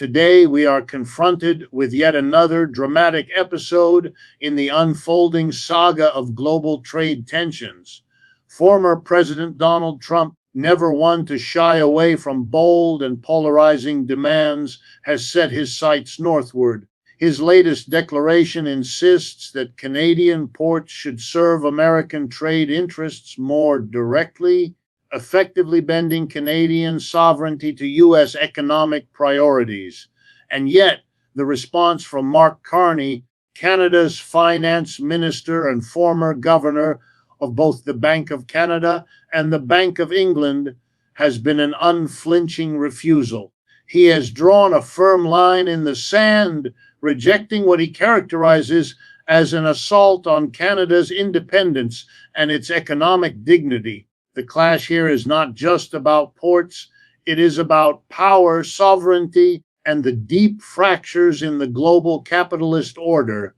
Today, we are confronted with yet another dramatic episode in the unfolding saga of global trade tensions. Former President Donald Trump, never one to shy away from bold and polarizing demands, has set his sights northward. His latest declaration insists that Canadian ports should serve American trade interests more directly, effectively bending Canadian sovereignty to U.S. economic priorities. And yet, the response from Mark Carney, Canada's finance minister and former governor of both the Bank of Canada and the Bank of England, has been an unflinching refusal. He has drawn a firm line in the sand, rejecting what he characterizes as an assault on Canada's independence and its economic dignity. The clash here is not just about ports, it is about power, sovereignty, and the deep fractures in the global capitalist order.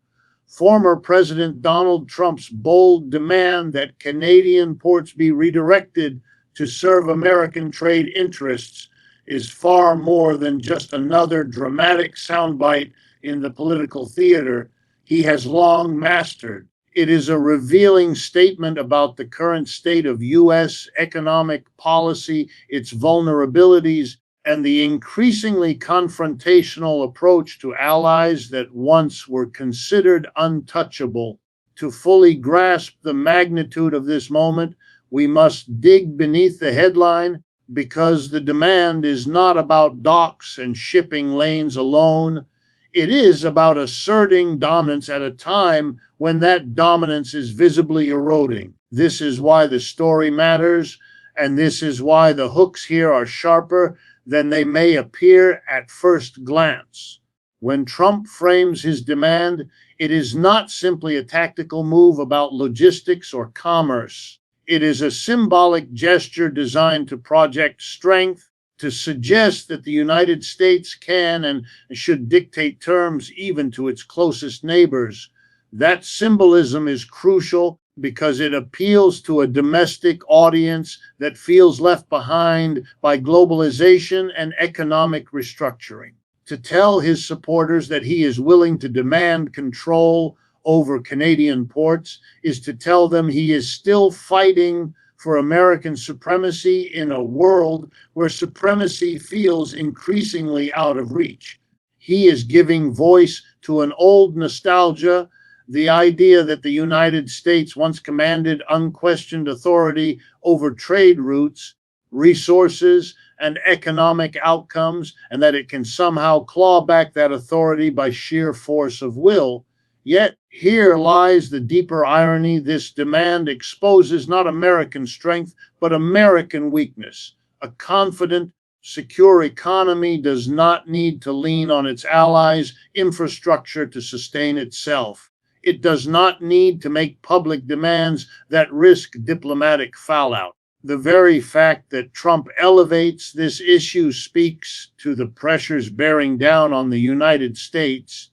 Former President Donald Trump's bold demand that Canadian ports be redirected to serve American trade interests is far more than just another dramatic soundbite in the political theater he has long mastered. It is a revealing statement about the current state of U.S. economic policy, its vulnerabilities, and the increasingly confrontational approach to allies that once were considered untouchable. To fully grasp the magnitude of this moment, we must dig beneath the headline, because the demand is not about docks and shipping lanes alone. It is about asserting dominance at a time when that dominance is visibly eroding. This is why the story matters, and this is why the hooks here are sharper than they may appear at first glance. When Trump frames his demand, it is not simply a tactical move about logistics or commerce. It is a symbolic gesture designed to project strength, to suggest that the United States can and should dictate terms even to its closest neighbors. That symbolism is crucial because it appeals to a domestic audience that feels left behind by globalization and economic restructuring. To tell his supporters that he is willing to demand control over Canadian ports is to tell them he is still fighting for American supremacy in a world where supremacy feels increasingly out of reach. He is giving voice to an old nostalgia, the idea that the United States once commanded unquestioned authority over trade routes, resources, and economic outcomes, and that it can somehow claw back that authority by sheer force of will. Yet here lies the deeper irony. This demand exposes not American strength, but American weakness. A confident, secure economy does not need to lean on its allies' infrastructure to sustain itself. It does not need to make public demands that risk diplomatic fallout. The very fact that Trump elevates this issue speaks to the pressures bearing down on the United States.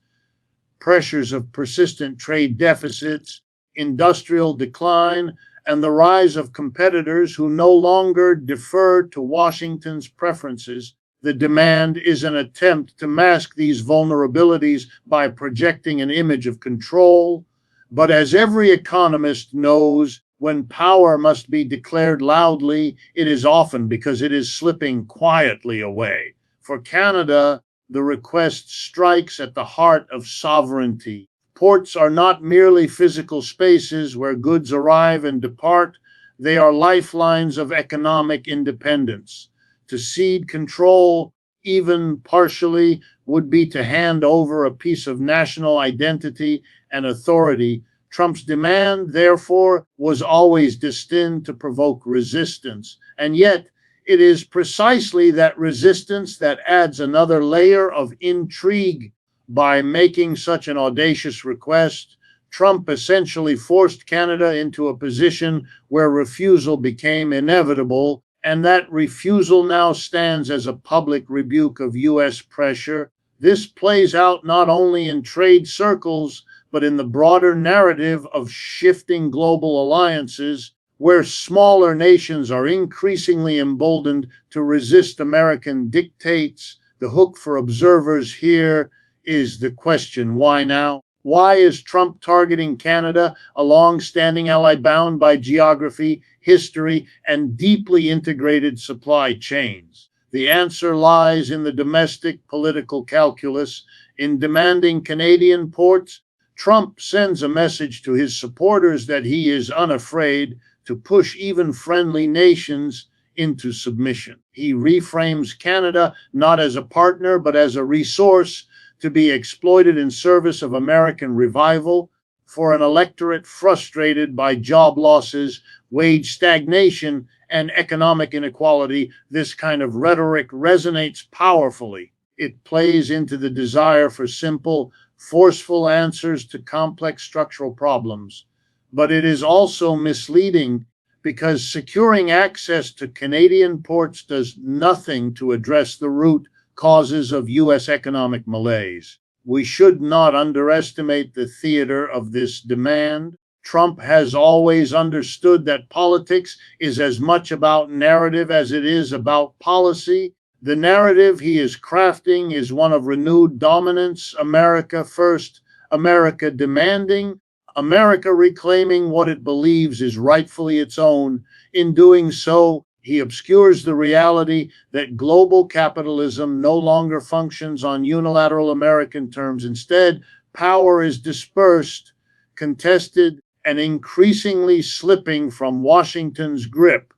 Pressures of persistent trade deficits, industrial decline, and the rise of competitors who no longer defer to Washington's preferences. The demand is an attempt to mask these vulnerabilities by projecting an image of control. But as every economist knows, when power must be declared loudly, it is often because it is slipping quietly away. For Canada, the request strikes at the heart of sovereignty. Ports are not merely physical spaces where goods arrive and depart. They are lifelines of economic independence. To cede control, even partially, would be to hand over a piece of national identity and authority. Trump's demand, therefore, was always destined to provoke resistance. And yet, it is precisely that resistance that adds another layer of intrigue. By making such an audacious request, Trump essentially forced Canada into a position where refusal became inevitable, and that refusal now stands as a public rebuke of U.S. pressure. This plays out not only in trade circles, but in the broader narrative of shifting global alliances, where smaller nations are increasingly emboldened to resist American dictates. The hook for observers here is the question, why now? Why is Trump targeting Canada, a long-standing ally bound by geography, history, and deeply integrated supply chains? The answer lies in the domestic political calculus. In demanding Canadian ports, Trump sends a message to his supporters that he is unafraid to push even friendly nations into submission. He reframes Canada not as a partner, but as a resource to be exploited in service of American revival. For an electorate frustrated by job losses, wage stagnation, and economic inequality, this kind of rhetoric resonates powerfully. It plays into the desire for simple, forceful answers to complex structural problems. But it is also misleading because securing access to Canadian ports does nothing to address the root causes of U.S. economic malaise. We should not underestimate the theater of this demand. Trump has always understood that politics is as much about narrative as it is about policy. The narrative he is crafting is one of renewed dominance, America first, America demanding, America reclaiming what it believes is rightfully its own. In doing so, he obscures the reality that global capitalism no longer functions on unilateral American terms. Instead, power is dispersed, contested, and increasingly slipping from Washington's grip.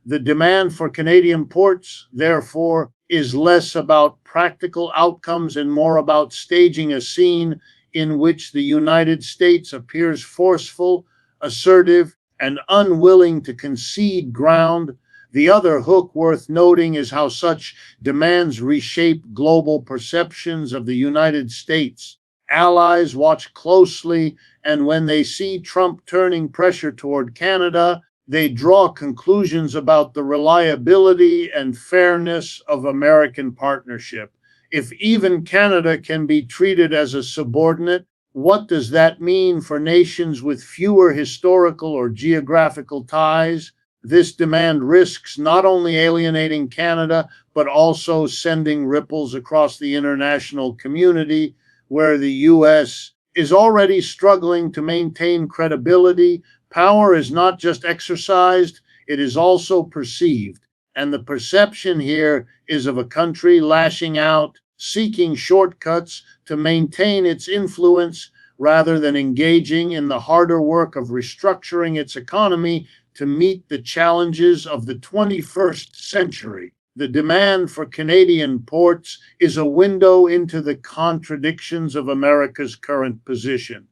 The demand for Canadian ports, therefore, is less about practical outcomes and more about staging a scene in which the United States appears forceful, assertive, and unwilling to concede ground. The other hook worth noting is how such demands reshape global perceptions of the United States. Allies watch closely, and when they see Trump turning pressure toward Canada, they draw conclusions about the reliability and fairness of American partnership. If even Canada can be treated as a subordinate, what does that mean for nations with fewer historical or geographical ties? This demand risks not only alienating Canada, but also sending ripples across the international community, where the U.S. is already struggling to maintain credibility. Power is not just exercised, it is also perceived. And the perception here is of a country lashing out, seeking shortcuts to maintain its influence rather than engaging in the harder work of restructuring its economy to meet the challenges of the 21st century. The demand for Canadian ports is a window into the contradictions of America's current position.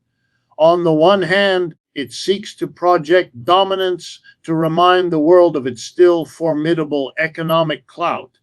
On the one hand, it seeks to project dominance to remind the world of its still formidable economic clout.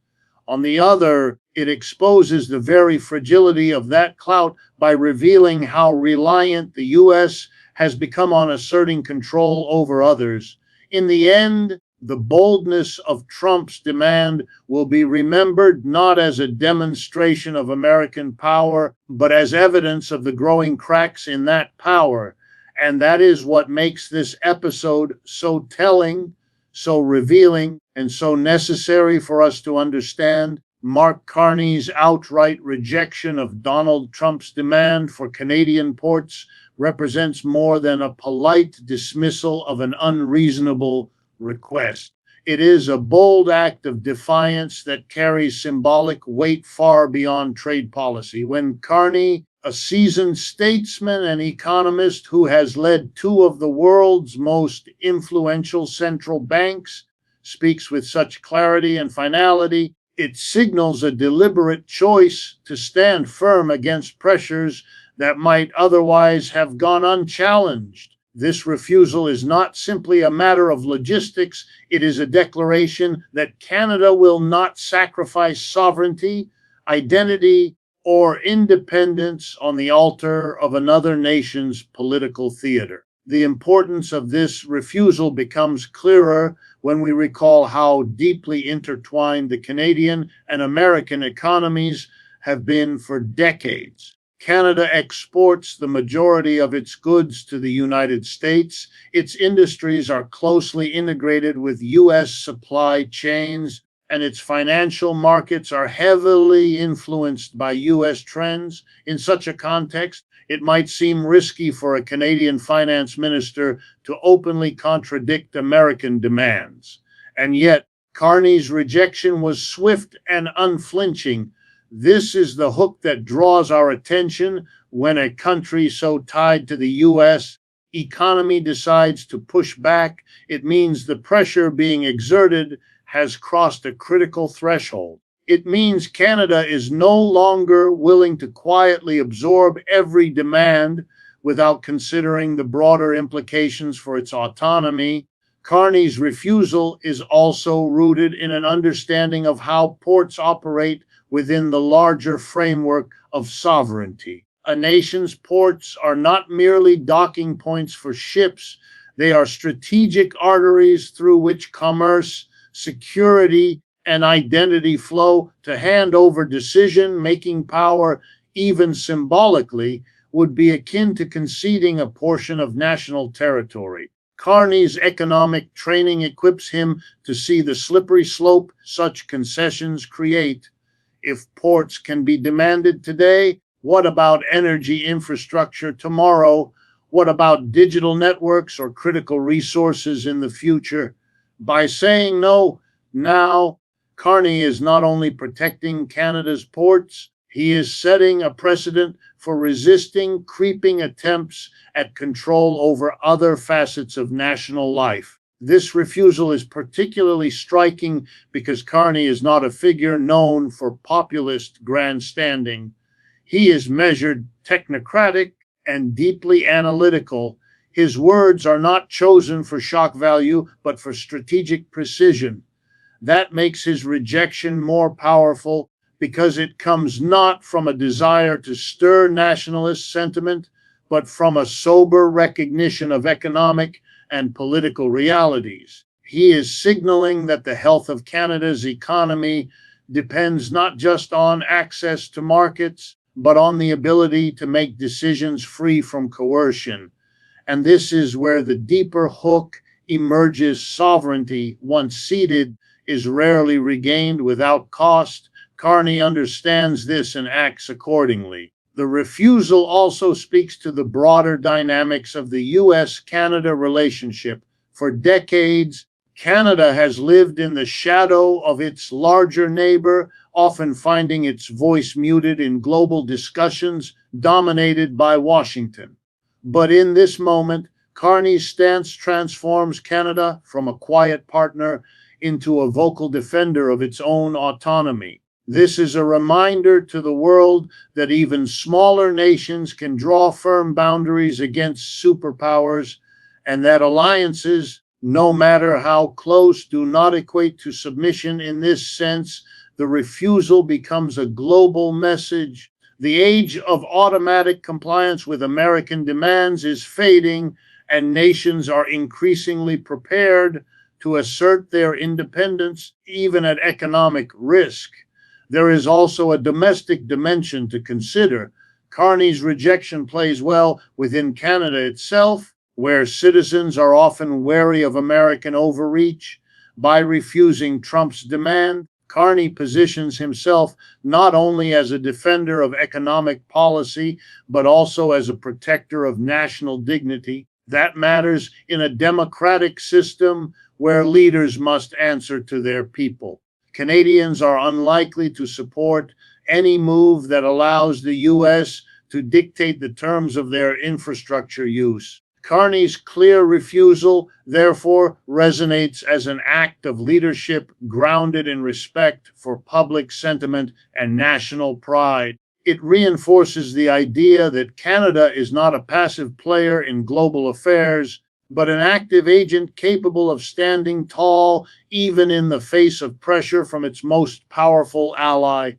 On the other, it exposes the very fragility of that clout by revealing how reliant the U.S. has become on asserting control over others. In the end, the boldness of Trump's demand will be remembered not as a demonstration of American power, but as evidence of the growing cracks in that power. And that is what makes this episode so telling, so revealing, and so necessary for us to understand. Mark Carney's outright rejection of Donald Trump's demand for Canadian ports represents more than a polite dismissal of an unreasonable request. It is a bold act of defiance that carries symbolic weight far beyond trade policy. When Carney, a seasoned statesman and economist who has led two of the world's most influential central banks, speaks with such clarity and finality, it signals a deliberate choice to stand firm against pressures that might otherwise have gone unchallenged. This refusal is not simply a matter of logistics, it is a declaration that Canada will not sacrifice sovereignty, identity, or independence on the altar of another nation's political theater. The importance of this refusal becomes clearer when we recall how deeply intertwined the Canadian and American economies have been for decades. Canada exports the majority of its goods to the United States. Its industries are closely integrated with U.S. supply chains, and its financial markets are heavily influenced by U.S. trends. In such a context, it might seem risky for a Canadian finance minister to openly contradict American demands. And yet, Carney's rejection was swift and unflinching. This is the hook that draws our attention when a country so tied to the U.S. economy decides to push back. It means the pressure being exerted has crossed a critical threshold. It means Canada is no longer willing to quietly absorb every demand without considering the broader implications for its autonomy. Carney's refusal is also rooted in an understanding of how ports operate within the larger framework of sovereignty. A nation's ports are not merely docking points for ships, they are strategic arteries through which commerce, security, and identity flow. To hand over decision-making power, even symbolically, would be akin to conceding a portion of national territory. Carney's economic training equips him to see the slippery slope such concessions create. If ports can be demanded today, what about energy infrastructure tomorrow? What about digital networks or critical resources in the future? By saying no now, Carney is not only protecting Canada's ports, he is setting a precedent for resisting creeping attempts at control over other facets of national life. This refusal is particularly striking because Carney is not a figure known for populist grandstanding. He is measured, technocratic, and deeply analytical. His words are not chosen for shock value, but for strategic precision. That makes his rejection more powerful because it comes not from a desire to stir nationalist sentiment, but from a sober recognition of economic and political realities. He is signaling that the health of Canada's economy depends not just on access to markets, but on the ability to make decisions free from coercion. And this is where the deeper hook emerges. Sovereignty, once ceded, is rarely regained without cost. Carney understands this and acts accordingly. The refusal also speaks to the broader dynamics of the U.S.-Canada relationship. For decades, Canada has lived in the shadow of its larger neighbor, often finding its voice muted in global discussions dominated by Washington. But in this moment, Carney's stance transforms Canada from a quiet partner into a vocal defender of its own autonomy. This is a reminder to the world that even smaller nations can draw firm boundaries against superpowers, and that alliances, no matter how close, do not equate to submission. In this sense, the refusal becomes a global message. The age of automatic compliance with American demands is fading, and nations are increasingly prepared to assert their independence, even at economic risk. There is also a domestic dimension to consider. Carney's rejection plays well within Canada itself, where citizens are often wary of American overreach. By refusing Trump's demand, Carney positions himself not only as a defender of economic policy, but also as a protector of national dignity. That matters in a democratic system where leaders must answer to their people. Canadians are unlikely to support any move that allows the U.S. to dictate the terms of their infrastructure use. Carney's clear refusal, therefore, resonates as an act of leadership grounded in respect for public sentiment and national pride. It reinforces the idea that Canada is not a passive player in global affairs, but an active agent capable of standing tall even in the face of pressure from its most powerful ally.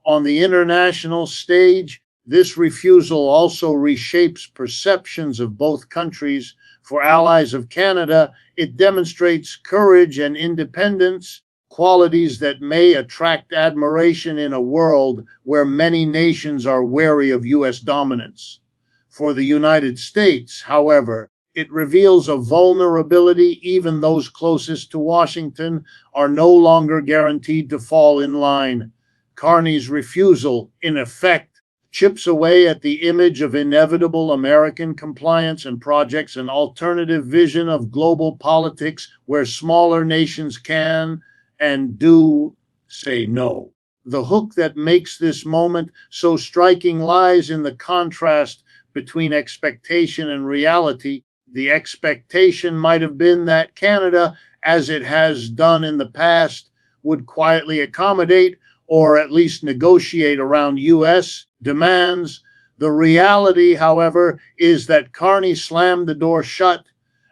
On the international stage, this refusal also reshapes perceptions of both countries. For allies of Canada, it demonstrates courage and independence, qualities that may attract admiration in a world where many nations are wary of U.S. dominance. For the United States, however, It reveals a vulnerability. Even those closest to Washington are no longer guaranteed to fall in line. Carney's refusal, in effect, chips away at the image of inevitable American compliance and projects an alternative vision of global politics where smaller nations can and do say no. The hook that makes this moment so striking lies in the contrast between expectation and reality. The expectation might have been that Canada, as it has done in the past, would quietly accommodate or at least negotiate around U.S. demands. The reality, however, is that Carney slammed the door shut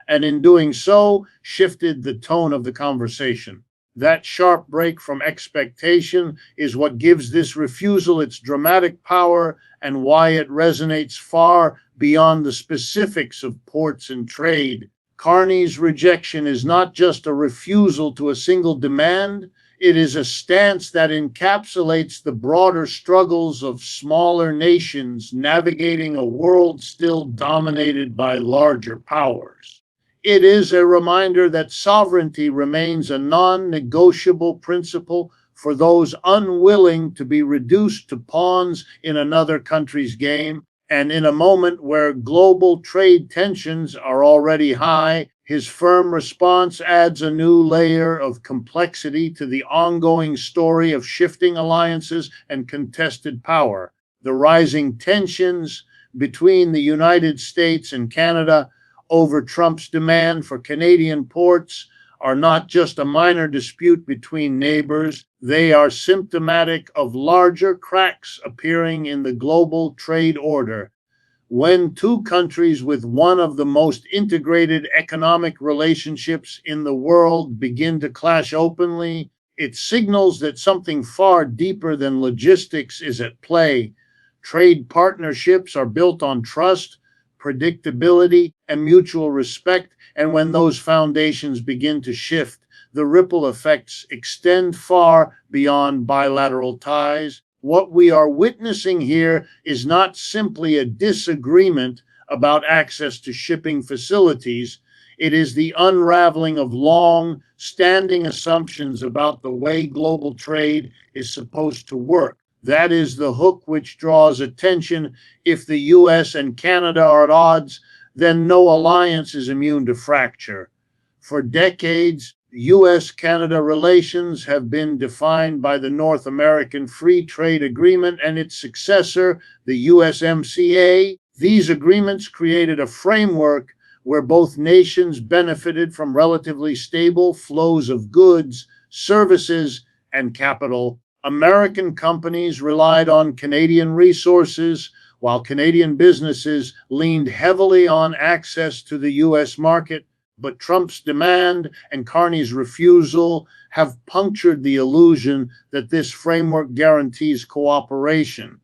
and in doing so shifted the tone of the conversation. That sharp break from expectation is what gives this refusal its dramatic power and why it resonates far beyond the specifics of ports and trade. Carney's rejection is not just a refusal to a single demand, it is a stance that encapsulates the broader struggles of smaller nations navigating a world still dominated by larger powers. It is a reminder that sovereignty remains a non-negotiable principle for those unwilling to be reduced to pawns in another country's game. And in a moment where global trade tensions are already high, his firm response adds a new layer of complexity to the ongoing story of shifting alliances and contested power. The rising tensions between the United States and Canada over Trump's demand for Canadian ports are not just a minor dispute between neighbors, they are symptomatic of larger cracks appearing in the global trade order. When two countries with one of the most integrated economic relationships in the world begin to clash openly, it signals that something far deeper than logistics is at play. Trade partnerships are built on trust, predictability, and mutual respect, and when those foundations begin to shift, the ripple effects extend far beyond bilateral ties. What we are witnessing here is not simply a disagreement about access to shipping facilities. It is the unraveling of long-standing assumptions about the way global trade is supposed to work. That is the hook which draws attention. If the US and Canada are at odds, then no alliance is immune to fracture. For decades, US-Canada relations have been defined by the North American Free Trade Agreement and its successor, the USMCA. These agreements created a framework where both nations benefited from relatively stable flows of goods, services, and capital. American companies relied on Canadian resources, while Canadian businesses leaned heavily on access to the US market. But Trump's demand and Carney's refusal have punctured the illusion that this framework guarantees cooperation.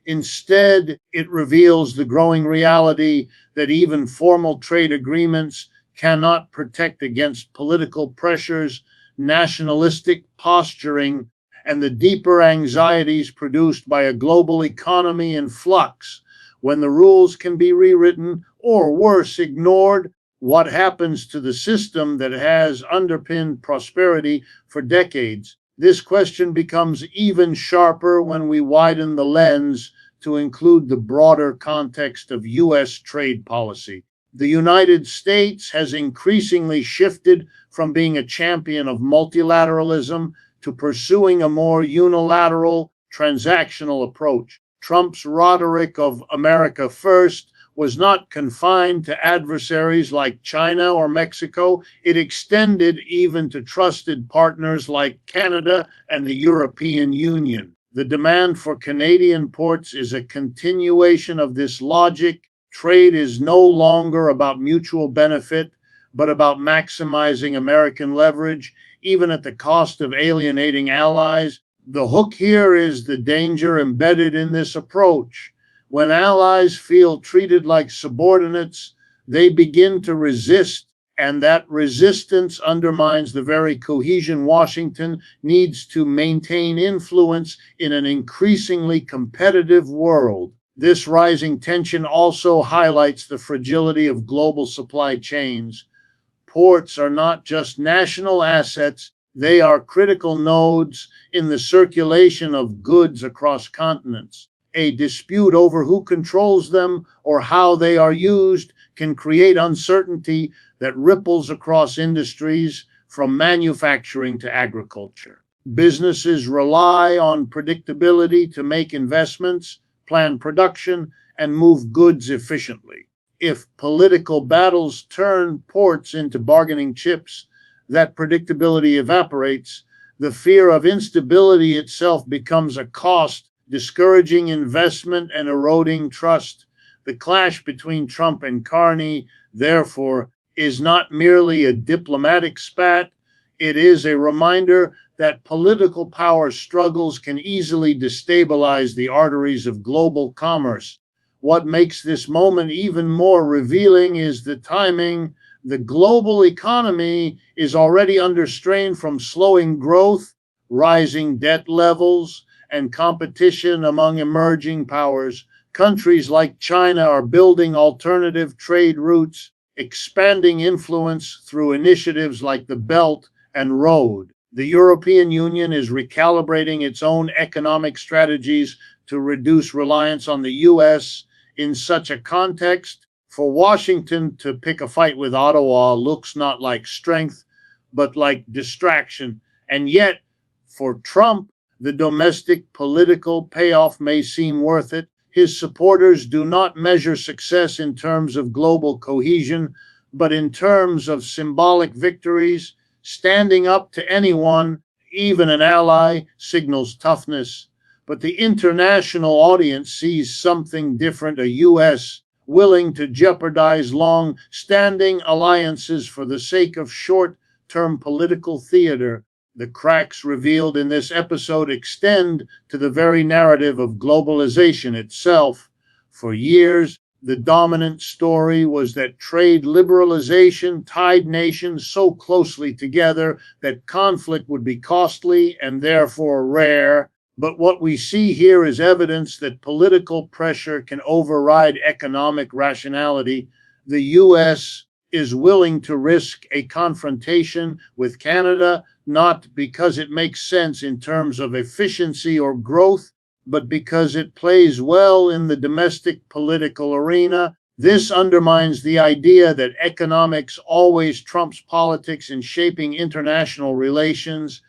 Instead, it reveals the growing reality that even formal trade agreements cannot protect against political pressures, nationalistic posturing, and the deeper anxieties produced by a global economy in flux. When the rules can be rewritten, or worse, ignored, what happens to the system that has underpinned prosperity for decades? This question becomes even sharper when we widen the lens to include the broader context of U.S. trade policy. The United States has increasingly shifted from being a champion of multilateralism to pursuing a more unilateral, transactional approach. Trump's rhetoric of America first was not confined to adversaries like China or Mexico. It extended even to trusted partners like Canada and the European Union. The demand for Canadian ports is a continuation of this logic. Trade is no longer about mutual benefit, but about maximizing American leverage, even at the cost of alienating allies. The hook here is the danger embedded in this approach. When allies feel treated like subordinates, they begin to resist, and that resistance undermines the very cohesion Washington needs to maintain influence in an increasingly competitive world. This rising tension also highlights the fragility of global supply chains. Ports are not just national assets, they are critical nodes in the circulation of goods across continents. A dispute over who controls them or how they are used can create uncertainty that ripples across industries from manufacturing to agriculture. Businesses rely on predictability to make investments, plan production, and move goods efficiently. If political battles turn ports into bargaining chips, that predictability evaporates. The fear of instability itself becomes a cost, discouraging investment and eroding trust. The clash between Trump and Carney, therefore, is not merely a diplomatic spat, it is a reminder that political power struggles can easily destabilize the arteries of global commerce. What makes this moment even more revealing is the timing. The global economy is already under strain from slowing growth, rising debt levels, and competition among emerging powers. Countries like China are building alternative trade routes, expanding influence through initiatives like the Belt and Road. The European Union is recalibrating its own economic strategies to reduce reliance on the US. In such a context, for Washington to pick a fight with Ottawa looks not like strength, but like distraction. And yet, for Trump, the domestic political payoff may seem worth it. His supporters do not measure success in terms of global cohesion, but in terms of symbolic victories. Standing up to anyone, even an ally, signals toughness. But the international audience sees something different, a U.S. willing to jeopardize long-standing alliances for the sake of short-term political theater. The cracks revealed in this episode extend to the very narrative of globalization itself. For years, the dominant story was that trade liberalization tied nations so closely together that conflict would be costly and therefore rare. But what we see here is evidence that political pressure can override economic rationality. The U.S. is willing to risk a confrontation with Canada, not because it makes sense in terms of efficiency or growth, but because it plays well in the domestic political arena. This undermines the idea that economics always trumps politics in shaping international relations.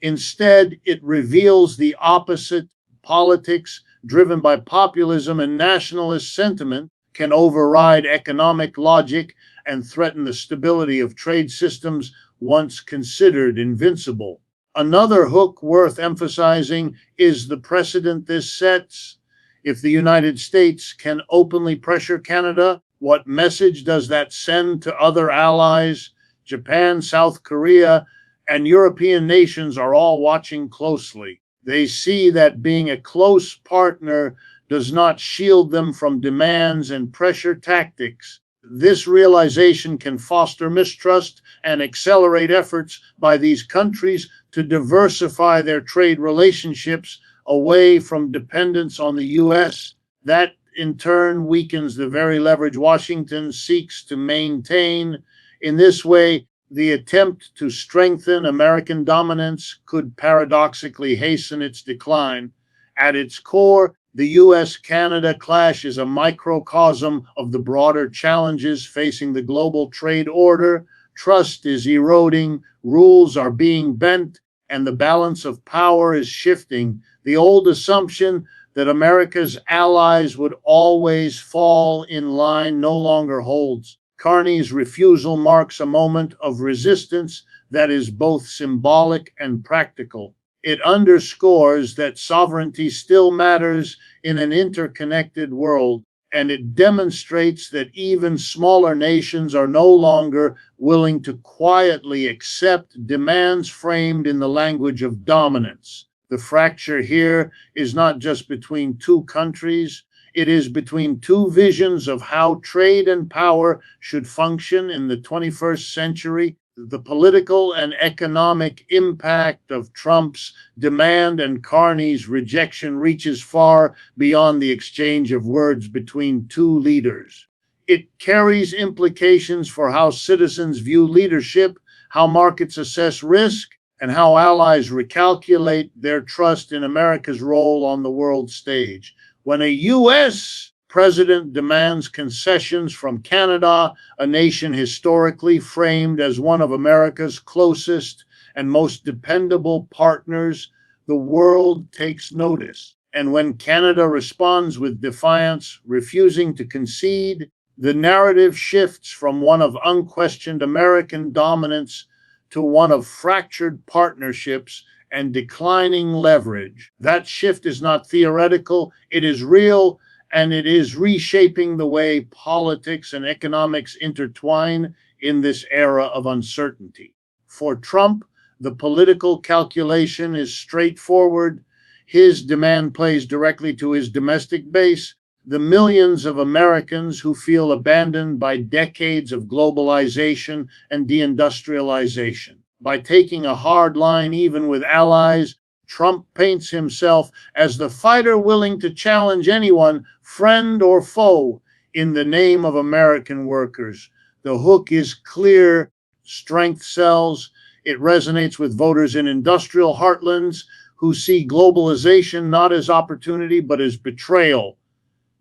Instead, it reveals the opposite. Politics, driven by populism and nationalist sentiment, can override economic logic and threaten the stability of trade systems once considered invincible. Another hook worth emphasizing is the precedent this sets. If the United States can openly pressure Canada, what message does that send to other allies? Japan, South Korea, and European nations are all watching closely. They see that being a close partner does not shield them from demands and pressure tactics. This realization can foster mistrust and accelerate efforts by these countries to diversify their trade relationships away from dependence on the U.S. That, in turn, weakens the very leverage Washington seeks to maintain. In this way, the attempt to strengthen American dominance could paradoxically hasten its decline. At its core, the US-Canada clash is a microcosm of the broader challenges facing the global trade order. Trust is eroding, rules are being bent, and the balance of power is shifting. The old assumption that America's allies would always fall in line no longer holds. Carney's refusal marks a moment of resistance that is both symbolic and practical. It underscores that sovereignty still matters in an interconnected world, and it demonstrates that even smaller nations are no longer willing to quietly accept demands framed in the language of dominance. The fracture here is not just between two countries, it is between two visions of how trade and power should function in the 21st century. The political and economic impact of Trump's demand and Carney's rejection reaches far beyond the exchange of words between two leaders. It carries implications for how citizens view leadership, how markets assess risk, and how allies recalculate their trust in America's role on the world stage. When a U.S. president demands concessions from Canada, a nation historically framed as one of America's closest and most dependable partners, the world takes notice. And when Canada responds with defiance, refusing to concede, the narrative shifts from one of unquestioned American dominance to one of fractured partnerships and declining leverage. That shift is not theoretical, it is real, and it is reshaping the way politics and economics intertwine in this era of uncertainty. For Trump, the political calculation is straightforward. His demand plays directly to his domestic base, the millions of Americans who feel abandoned by decades of globalization and deindustrialization. By taking a hard line even with allies, Trump paints himself as the fighter willing to challenge anyone, friend or foe, in the name of American workers. The hook is clear: strength sells. It resonates with voters in industrial heartlands who see globalization not as opportunity but as betrayal.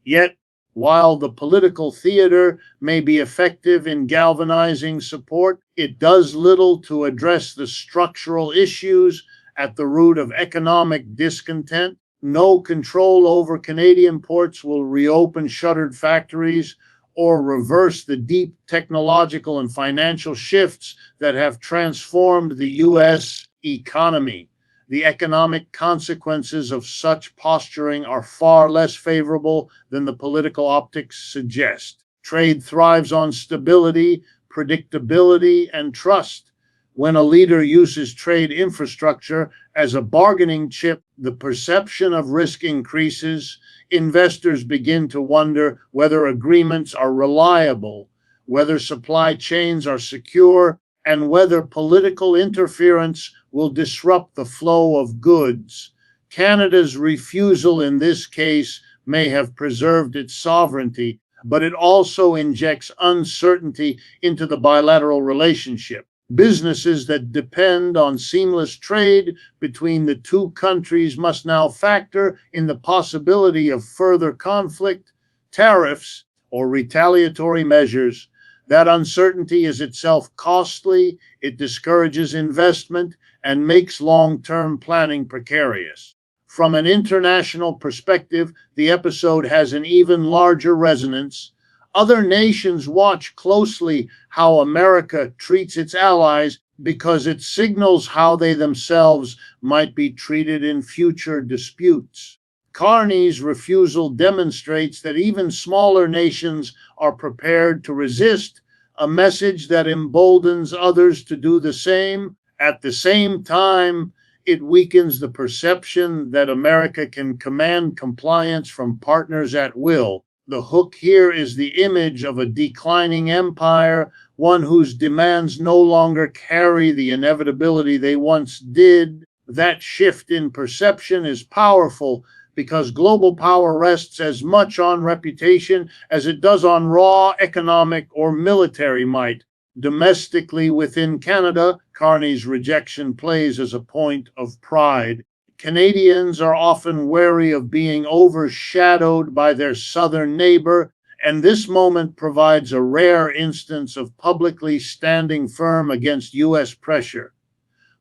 Yet, while the political theater may be effective in galvanizing support, it does little to address the structural issues at the root of economic discontent. No control over Canadian ports will reopen shuttered factories or reverse the deep technological and financial shifts that have transformed the U.S. economy. The economic consequences of such posturing are far less favorable than the political optics suggest. Trade thrives on stability, predictability, and trust. When a leader uses trade infrastructure as a bargaining chip, the perception of risk increases. Investors begin to wonder whether agreements are reliable, whether supply chains are secure, and whether political interference will disrupt the flow of goods. Canada's refusal in this case may have preserved its sovereignty, but it also injects uncertainty into the bilateral relationship. Businesses that depend on seamless trade between the two countries must now factor in the possibility of further conflict, tariffs, or retaliatory measures. That uncertainty is itself costly, it discourages investment, and makes long-term planning precarious. From an international perspective, the episode has an even larger resonance. Other nations watch closely how America treats its allies because it signals how they themselves might be treated in future disputes. Carney's refusal demonstrates that even smaller nations are prepared to resist, a message that emboldens others to do the same. At the same time, it weakens the perception that America can command compliance from partners at will. The hook here is the image of a declining empire, one whose demands no longer carry the inevitability they once did. That shift in perception is powerful because global power rests as much on reputation as it does on raw economic or military might. Domestically within Canada, Carney's rejection plays as a point of pride. Canadians are often wary of being overshadowed by their southern neighbor, and this moment provides a rare instance of publicly standing firm against U.S. pressure.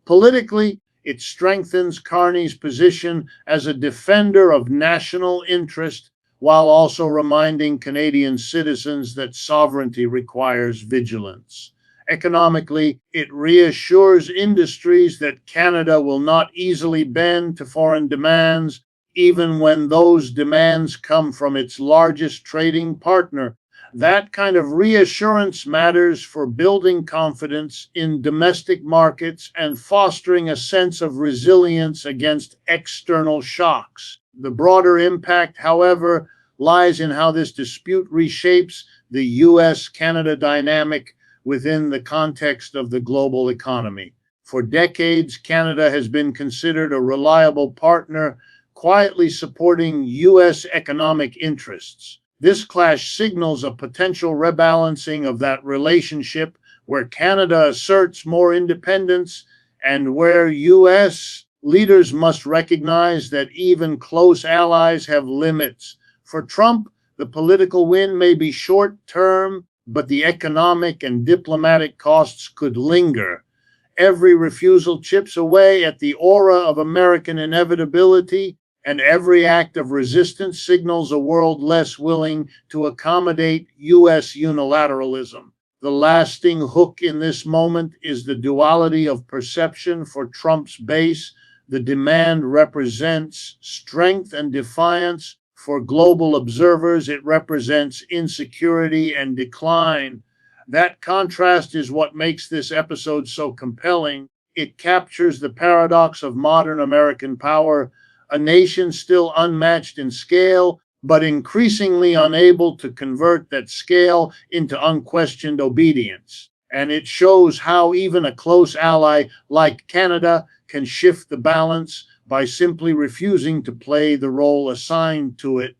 Politically, it strengthens Carney's position as a defender of national interest while also reminding Canadian citizens that sovereignty requires vigilance. Economically, it reassures industries that Canada will not easily bend to foreign demands, even when those demands come from its largest trading partner. That kind of reassurance matters for building confidence in domestic markets and fostering a sense of resilience against external shocks. The broader impact, however, lies in how this dispute reshapes the U.S.-Canada dynamic. within the context of the global economy. For decades, Canada has been considered a reliable partner, quietly supporting U.S. economic interests. This clash signals a potential rebalancing of that relationship, where Canada asserts more independence and where U.S. leaders must recognize that even close allies have limits. For Trump, the political win may be short term, but the economic and diplomatic costs could linger. Every refusal chips away at the aura of American inevitability, and every act of resistance signals a world less willing to accommodate U.S. unilateralism. The lasting hook in this moment is the duality of perception for Trump's base. The demand represents strength and defiance. For global observers, it represents insecurity and decline. That contrast is what makes this episode so compelling. It captures the paradox of modern American power, a nation still unmatched in scale, but increasingly unable to convert that scale into unquestioned obedience. And it shows how even a close ally like Canada can shift the balance by simply refusing to play the role assigned to it.